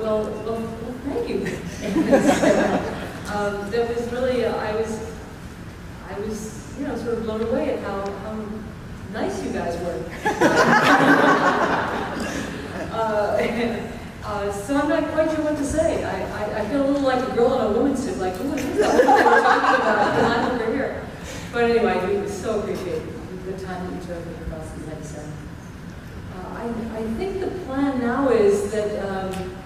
well, thank you. That was really, I was, you know, sort of blown away at how nice you guys were. So I'm not quite sure what to say. I feel a little like a girl in a woman's suit, like, ooh, who's that woman they were talking about? Because I'm over here. But anyway, we so appreciate the time that you took and the process, like I said. I think the plan now is that,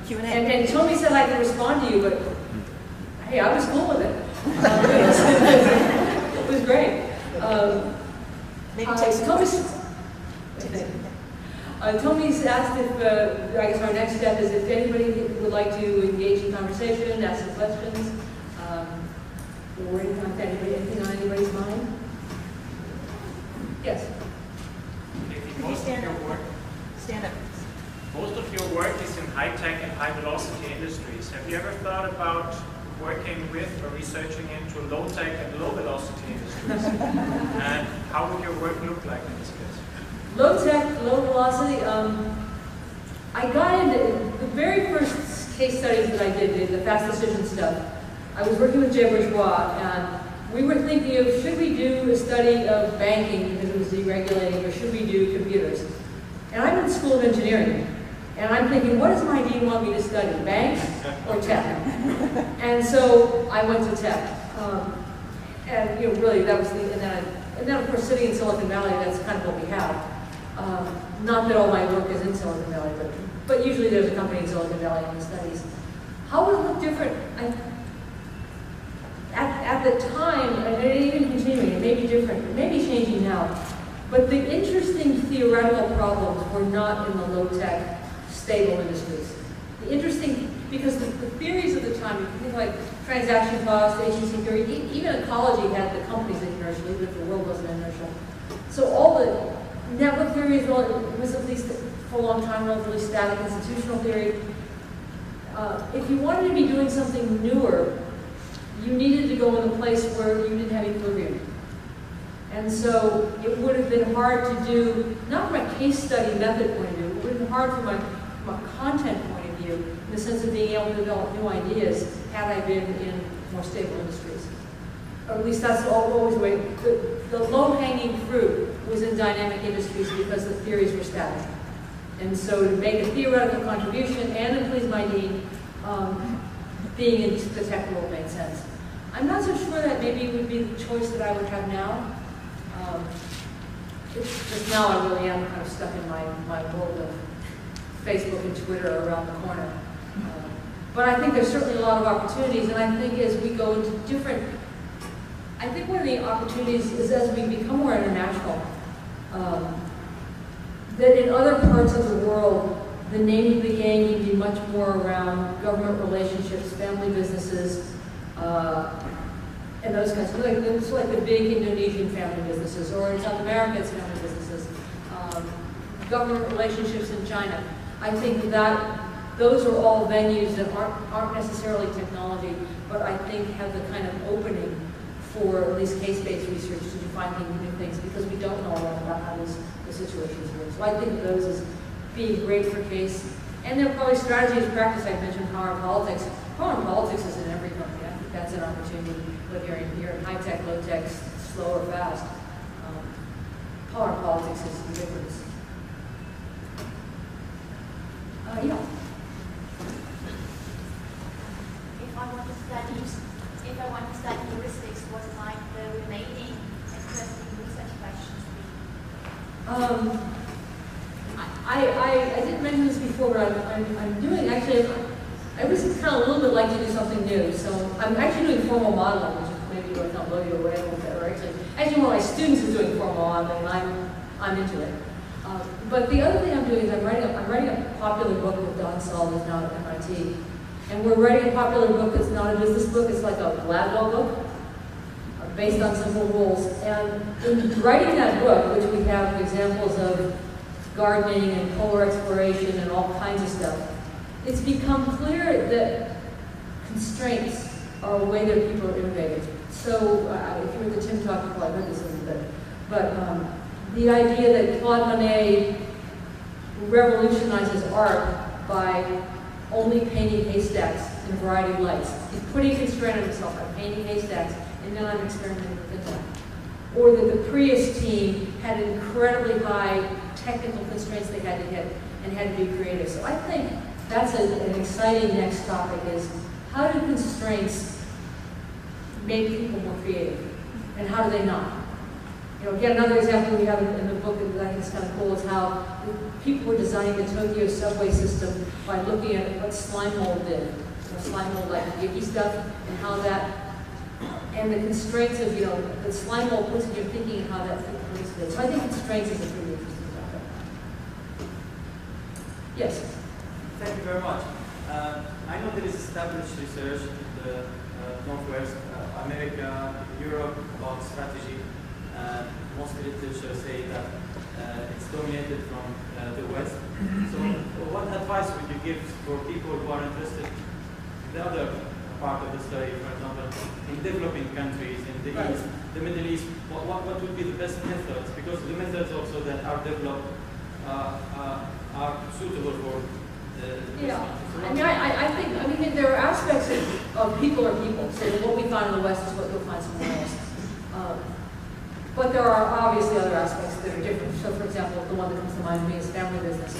Q&A. and Tommy said I could respond to you, but hey, I was cool with it. It was great. Maybe take some questions. Tommy's asked if, I guess our next step is if anybody would like to engage in conversation, ask some questions, or anything on anybody's mind. Yes? Most of your work, Stand up. most of your work is in high-tech and high-velocity industries. Have you ever thought about working with or researching into low-tech and low-velocity industries? And how would your work look like in this case? Low tech, low velocity. I got into the very first case studies that I did, the fast decision stuff. I was working with Jay Bourgeois, and we were thinking of should we do a study of banking because it was deregulating, or should we do computers? And I'm in the School of Engineering, and I'm thinking, what does my dean want me to study, banks or tech? And so I went to tech, and you know, really that was the. And then of course, sitting in Silicon Valley, that's kind of what we have. Not that all my work is in Silicon Valley, but usually there's a company in Silicon Valley in the studies. How would it look different? At the time, and even continuing, it may be different, it may be changing now, but the interesting theoretical problems were not in the low-tech, stable industries. The interesting, because the theories of the time, you think like transaction cost, agency theory, even ecology had the companies inertial, even if the world wasn't inertial. So all the network theory as well, it was at least for a long time relatively static. Institutional theory. If you wanted to be doing something newer, you needed to go in a place where you didn't have equilibrium. And so it would have been hard to do, not from a case study method point of view, it would have been hard from a content point of view, in the sense of being able to develop new ideas had I been in more stable industries. Or at least that's always the way. The low-hanging fruit was in dynamic industries because the theories were static. And so to make a theoretical contribution and to please my dean, being in the tech world made sense. I'm not so sure that maybe would be the choice that I would have now. It's just now I really am kind of stuck in my world of Facebook and Twitter around the corner. But I think there's certainly a lot of opportunities, and I think as we go into different, I think one of the opportunities is as we become more international, that in other parts of the world, the name of the game can be much more around government relationships, family businesses, and those kinds of things. It's like the big Indonesian family businesses, or in South America, it's family businesses. Government relationships in China. I think that those are all venues that aren't necessarily technology, but I think have the kind of opening for at least case-based research to find new things, because we don't know a lot about how the situations work. So I think of those as being great for case. And there are probably strategies, practice. I mentioned power and politics. Power and politics is in every company. I think that's an opportunity, whether you're in high-tech, low-tech, slow or fast. Power and politics is the difference. Yeah. If I want to study heuristics, what might the remaining interesting research questions be? I didn't mention this before, but I'm doing actually. I was kind of a little bit like to do something new, so I'm actually doing formal modeling, which is maybe what I'll blow you away a little bit. Or actually, one of my students is doing formal modeling, and I'm into it. But the other thing I'm doing is I'm writing a popular book with Don Saul, who's now at MIT. And we're writing a popular book that's not a business book, it's like a lab law book, based on simple rules. And in writing that book, which we have examples of gardening and polar exploration and all kinds of stuff, it's become clear that constraints are a way that people are innovative. So if you were at the Tim talk, you probably heard this a little bit. But the idea that Claude Monet revolutionizes art by only painting haystacks in a variety of lights. He's putting a constraint on himself. I'm painting haystacks, and then I'm experimenting with that. Or that the Prius team had incredibly high technical constraints they had to hit and had to be creative. So I think that's an exciting next topic is how do constraints make people more creative? And how do they not? You know, again, another example we have in the book that I think is kind of cool is how people were designing the Tokyo subway system by looking at what slime mold did. You know, slime mold like icky stuff and how that, and the constraints of, you know, the slime mold puts in your thinking and how that fits with it. So I think constraints is a pretty interesting topic. Yes? Thank you very much. I know there is established research in the Northwest, America, Europe about strategy. Most literature say that it's dominated from the West. So what advice would you give for people who are interested in the other part of the study, for example, in developing countries, in the East, the Middle East, what would be the best methods? Because the methods also that are developed are suitable for yeah, I mean, I think there are aspects of people are people. So what we find in the West is what you'll find somewhere else. But there are obviously other aspects that are different. So, for example, the one that comes to mind to me is family business.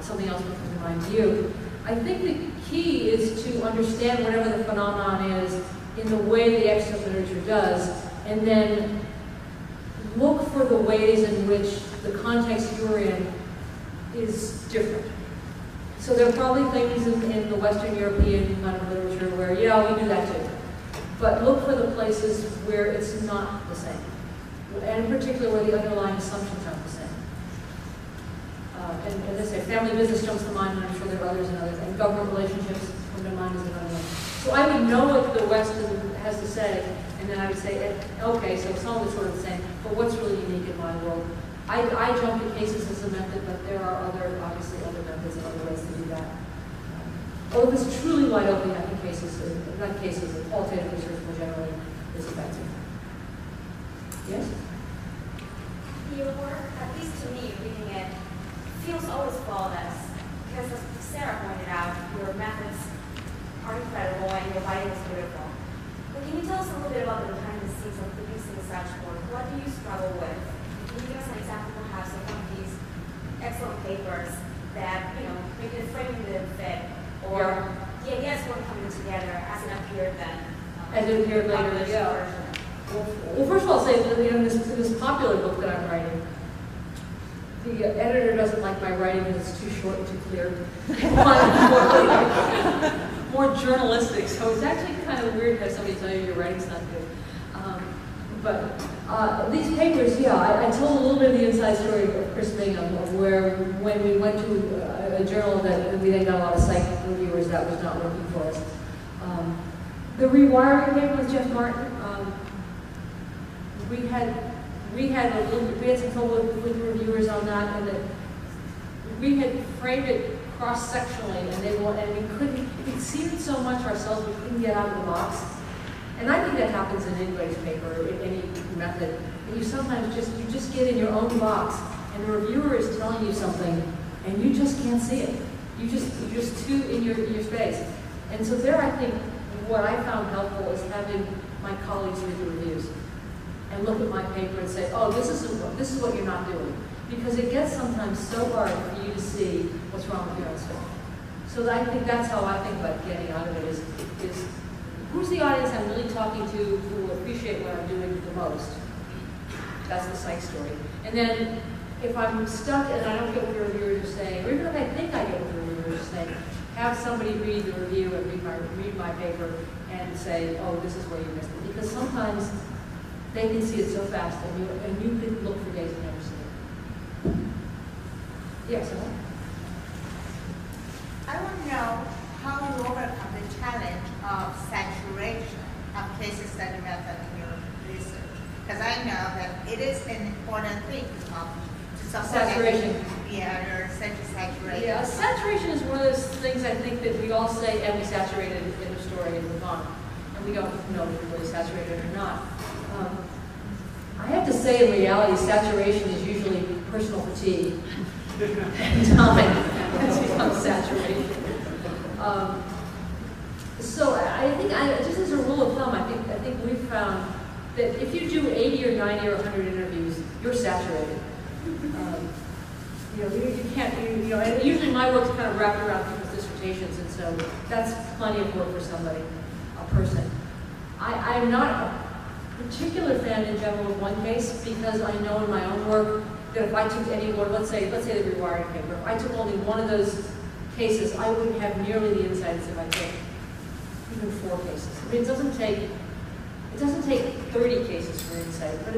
Something else that comes to mind to you. I think the key is to understand whatever the phenomenon is in the way the extant literature does, and then look for the ways in which the context you're in is different. So there are probably things in the Western European kind of literature where, yeah, we do that too. But look for the places where it's not the same. And in particular where the underlying assumptions aren't the same. And as I say, family business jumps to mind, and I'm sure there are others and others. And government relationships come to mind as another one. So I would know what the West has to say, and then I would say, okay, so some of it's sort of the same, but what's really unique in my world? I jump to cases as a method, but there are obviously other methods and other ways to do that. Although it's truly wide open, I think qualitative research more generally is effective. Yes? Your work, at least to me, reading it, feels always flawless. Because as Sarah pointed out, your methods are incredible and your writing is beautiful. But can you tell us a little bit about the behind the scenes of producing such work? What do you struggle with? Can you give us an example perhaps of one of these excellent papers that, you know, maybe the framing didn't fit, or the ideas weren't coming together as it appeared then? As it appeared later, yeah. Well, first of all, I'll say that in this popular book that I'm writing, the editor doesn't like my writing because it's too short and too clear. More journalistic, so it's actually kind of weird to have somebody tell you your writing's not good. But these papers, yeah, I told a little bit of the inside story of Chris Bingham, of where when we went to a journal that we then got a lot of psych reviewers, that was not working for us. The rewiring paper with Jeff Martin, we had some trouble with reviewers on that, and that we had framed it cross-sectionally, and we couldn't. We exceeded so much ourselves, we couldn't get out of the box. And I think that happens in anybody's paper or in any method. You sometimes just get in your own box, and the reviewer is telling you something, and you just can't see it. You're just too in your space. And so there, I think what I found helpful is having my colleagues read the reviews and look at my paper and say, oh, this is what you're not doing. Because it gets sometimes so hard for you to see what's wrong with your own stuff. So I think that's how I think about getting out of it is who's the audience I'm really talking to who will appreciate what I'm doing the most? That's the psych story. And then if I'm stuck and I don't get what the reviewers are saying, or even if I think I get what the reviewers are saying, have somebody read the review and read my paper and say, oh, this is where you missed it. Because sometimes they can see it so fast and you can look for days and never see it. Yes, I want to know how you overcome the challenge of saturation of case study method in your research. Because I know that it is an important thing to support saturation. Yeah, your research is saturation. Yeah, saturation is one of those things I think that we all say, and we saturated in the story and move on. And we don't know if we're really saturated or not. I have to say, in reality, saturation is usually personal fatigue. And time has become saturation. I think, just as a rule of thumb, I think we've found that if you do 80 or 90 or 100 interviews, you're saturated. You know, you can't, you know, and usually my work's kind of wrapped around people's dissertations, and so that's plenty of work for somebody, a person. I'm not a particular fan in general of one case, because I know in my own work that if I took any one, let's say the rewiring paper, if I took only one of those cases, I wouldn't have nearly the insights if I took even 4 cases. I mean, it doesn't take 30 cases for insight, but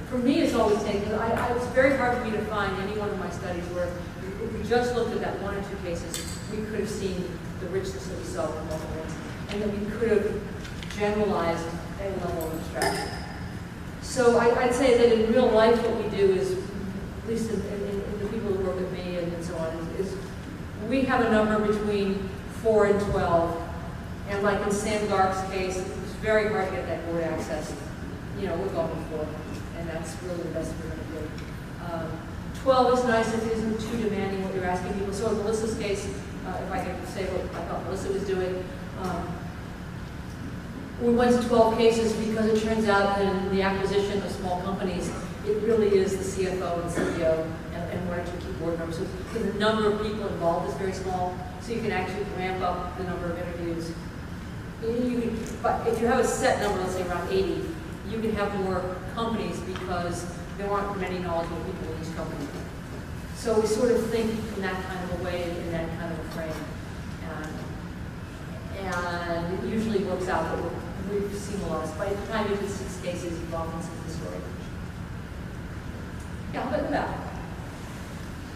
for me it's always taken, it's very hard for me to find any one of my studies where if we just looked at that 1 or 2 cases, we could have seen the richness that we saw in multiple ones, and that we could have generalized a level of abstraction. So I'd say that in real life what we do is, at least in the people who work with me and so on, is we have a number between 4 and 12. And like in Sam Gark's case, it was very hard to get that board access. You know, we're going with 4, and that's really the best we're going to do. 12 is nice if it isn't too demanding what you're asking people. So in Melissa's case, if I could say what I thought Melissa was doing, we went to 12 cases because it turns out that in the acquisition of small companies, it really is the CFO and CEO and 1 or 2 key board members. So the number of people involved is very small, so you can actually ramp up the number of interviews. But if you have a set number, let's say around 80, you can have more companies because there aren't many knowledgeable people in each company. So we sort of think in that kind of a way, in that kind of a frame. And it usually works out that we've seen a lot. By the time you do 6 cases, you've often seen the story. Yeah, how about that?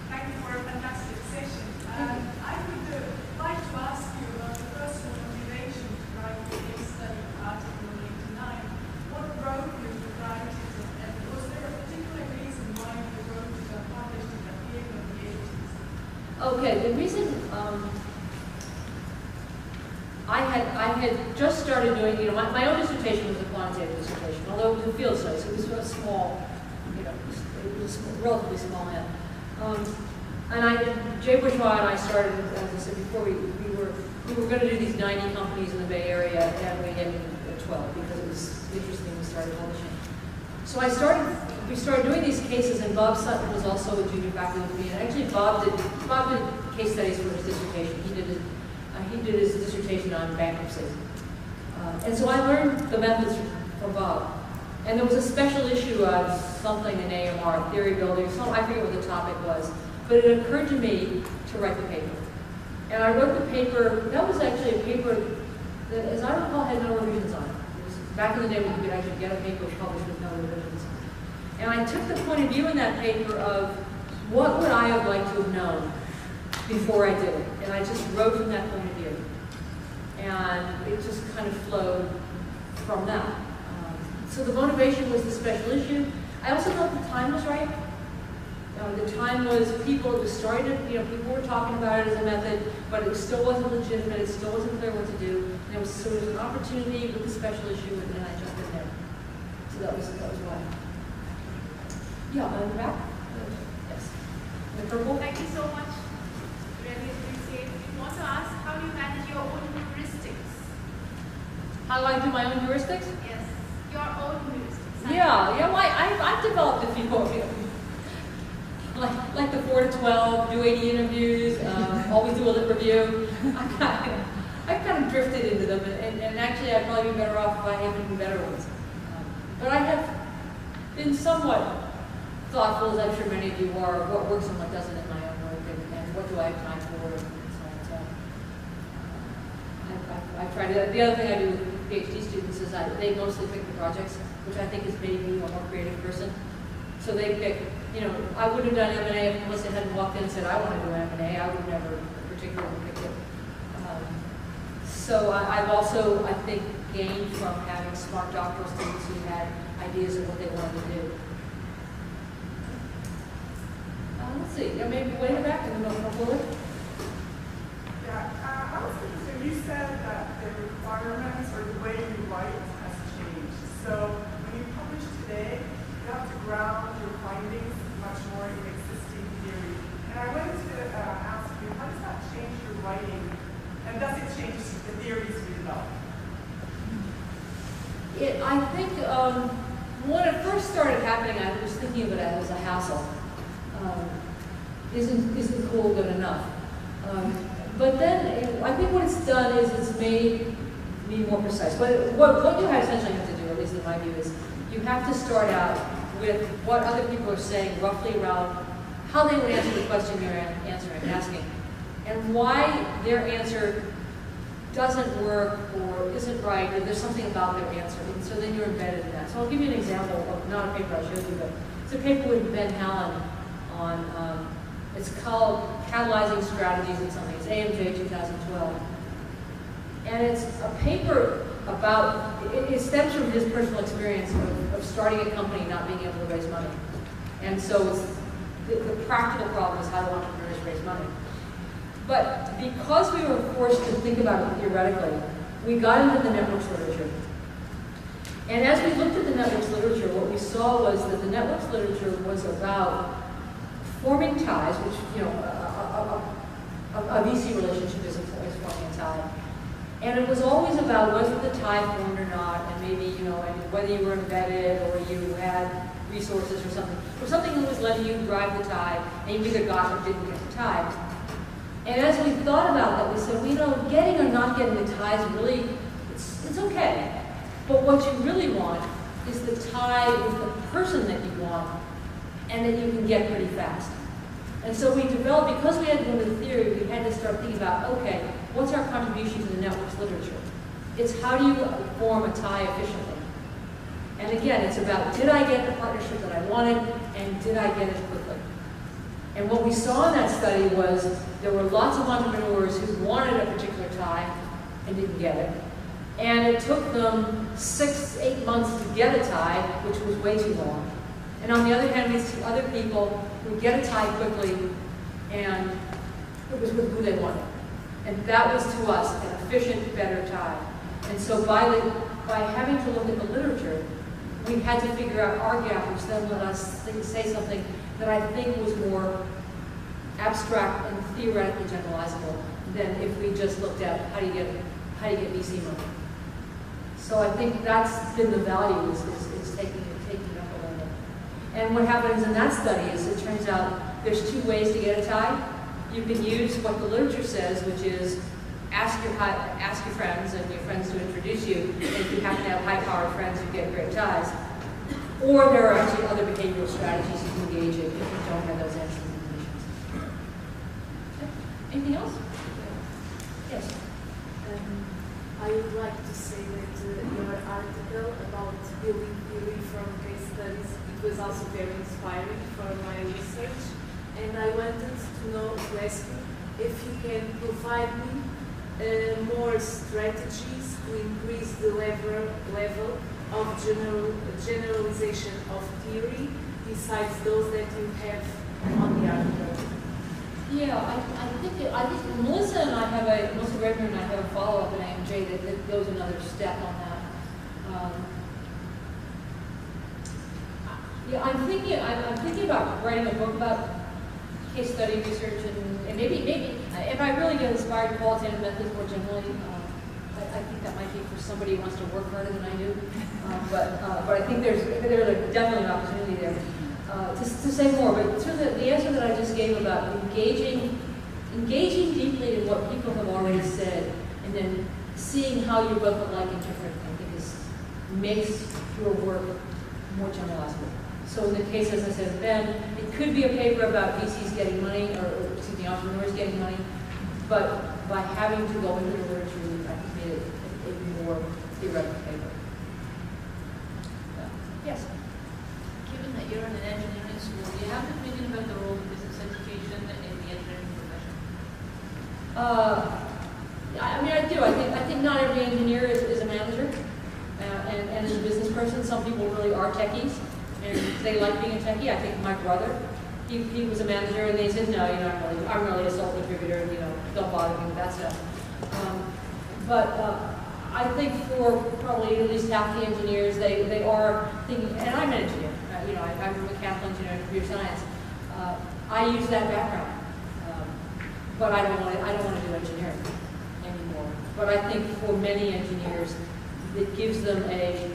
Thank you for a fantastic session. I would like to ask you about the personal motivation to write the case study article 89. What drove you to write it, and was there a particular reason why you wrote it and published it at the end of the 80s? Okay, the reason I had just started doing, you know, my own dissertation was a quantitative dissertation, although it was a field study, so it was a small, you know, it was a relatively small end. And Jay Bourgeois and I started, as I said before, we were going to do these 90 companies in the Bay Area, and we ended at 12 because it was interesting. We started publishing. So we started doing these cases, and Bob Sutton was also a junior faculty with me. And actually, Bob did case studies for his dissertation. He did his dissertation on bankruptcy, and so I learned the methods from Bob. And there was a special issue on something in AMR, theory building, I forget what the topic was, but it occurred to me to write the paper. And I wrote the paper. That was actually a paper that, as I recall, had no revisions on it. It was back in the day when you could actually get a paper published with no revisions. And I took the point of view in that paper of what would I have liked to have known before I did it. And I just wrote from that point of view. And it just kind of flowed from that. So the motivation was the special issue. I also thought the time was right. The time was people were starting to, you know, people were talking about it as a method, but it still wasn't legitimate, it still wasn't clear what to do. And it was sort of an opportunity with the special issue, and then I jumped in there. So that was why. Yeah, in the back? Yes. In the purple? Thank you so much. Really appreciate it. I want to ask, how do you manage your own heuristics? How do I do my own heuristics? Yes, your own heuristics. Yeah, well, I've developed a few of them. Like the 4 to 12, do 80 interviews, always do a lit review. I've kind of drifted into them, and actually I'd probably be better off if I had even better ones. But I have been somewhat thoughtful, as I'm sure many of you are, of what works and what doesn't in my own work, and what do I have time for, and so on and so on. I try to, the other thing I do with PhD students is they mostly pick the projects, which I think has made me a more creative person. So they pick, you know, I wouldn't have done M&A if Melissa hadn't walked in and said, I want to do M&A. I would have never particularly picked it. So I've also, I think, gained from having smart doctoral students who had ideas of what they wanted to do. Let's see, maybe way in the back and then we'll come forward. Yeah, I was interested. You said that the requirements or the way you write has changed. So when you publish today, you have to ground your findings much more in existing theory. And I wanted to ask you, how does that change your writing? And does it change the theories you develop? I think when it first started happening, I was thinking of it as a hassle. Isn't cool good enough? But then I think what it's done is it's made me more precise. But what you essentially have to do, at least in my view, is you have to start out with what other people are saying roughly around how they would answer the question you're asking, and why their answer doesn't work or isn't right, or there's something about their answer. And so then you're embedded in that. So I'll give you an example of not a paper I showed you, but it's a paper with Ben Hallen on, it's called Catalyzing Strategies and something. It's AMJ 2012. And it's a paper about, it stems from his personal experience of starting a company not being able to raise money. And so it's, the practical problem is how do entrepreneurs raise money. But because we were forced to think about it theoretically, we got into the networks literature. And as we looked at the networks literature, what we saw was that the networks literature was about forming ties, which, you know, a VC relationship is forming a tie. And it was always about whether the tie formed or not, and maybe, you know, and whether you were embedded or you had resources or something that was letting you drive the tie, and you either got or didn't get the tie. And as we thought about that, we said, well, you know, getting or not getting the ties really, it's okay. But what you really want is the tie with the person that you want and that you can get pretty fast. And so we developed, because we had to go into the theory, we had to start thinking about, okay, what's our contribution to the networks literature? It's how do you form a tie efficiently? And again, it's about, did I get the partnership that I wanted, and did I get it quickly? And what we saw in that study was there were lots of entrepreneurs who wanted a particular tie and didn't get it. And it took them 6-8 months to get a tie, which was way too long. And on the other hand, we see other people who get a tie quickly, and it was with who they wanted. And that was, to us, an efficient, better tie. And so by having to look at the literature, we had to figure out our gap, which then let us say something that I think was more abstract and theoretically generalizable than if we just looked at how do you get VC money. So I think that's been the value, is taking it up a level. And what happens in that study is it turns out there's 2 ways to get a tie. You can use what the literature says, which is ask your friends and your friends to introduce you. And if you happen to have high-powered friends, you get great ties. Or there are actually other behavioral strategies you can engage in if you don't have those answers and conditions. Okay. Anything else? Yes. I would like to say that your article about building theory from case studies, it was also very inspiring for my research. And I wanted to ask you if you can provide me more strategies to increase the level of generalization of theory besides those that you have on the article. Yeah, I think Melissa and I have Melissa Redmond and I have a follow-up at AMJ that goes another step on that. Yeah, I'm thinking about writing a book about case study research and maybe if I really get inspired qualitative methods more generally, I think that might be for somebody who wants to work harder than I do. But I think there's definitely an opportunity there to say more. But sort of the answer that I just gave about engaging deeply in what people have already said, and then seeing how you're both alike and different, I think makes your work more generalizable. So in the case, as I said, Ben, it could be a paper about VCs getting money, or excuse me, entrepreneurs getting money, but by having to go into the literature, I think made it a more theoretical paper. Yes? Given that you're in an engineering school, do you have an opinion about the role of business education in the engineering profession? I mean, I do. I think not every engineer is a manager and is a business person. Some people really are techies, and they like being a techie. I think my brother, he was a manager, and they said, no, you know, I'm really a sole contributor, and, you know, don't bother me with that stuff. But I think for probably at least half the engineers, they are thinking, and I'm an engineer, you know, I'm a mechanical engineer in computer science. I use that background, but I don't want to do engineering anymore. But I think for many engineers, that gives them a,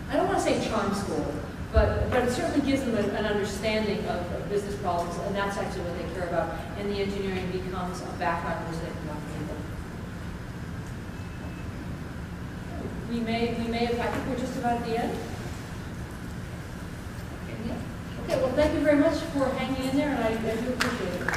I don't want to say charm score, but it certainly gives them an understanding of business problems, and that's actually what they care about. And the engineering becomes a background which they can people. We may have, I think we're just about at the end. Okay, well, thank you very much for hanging in there, and I do appreciate it.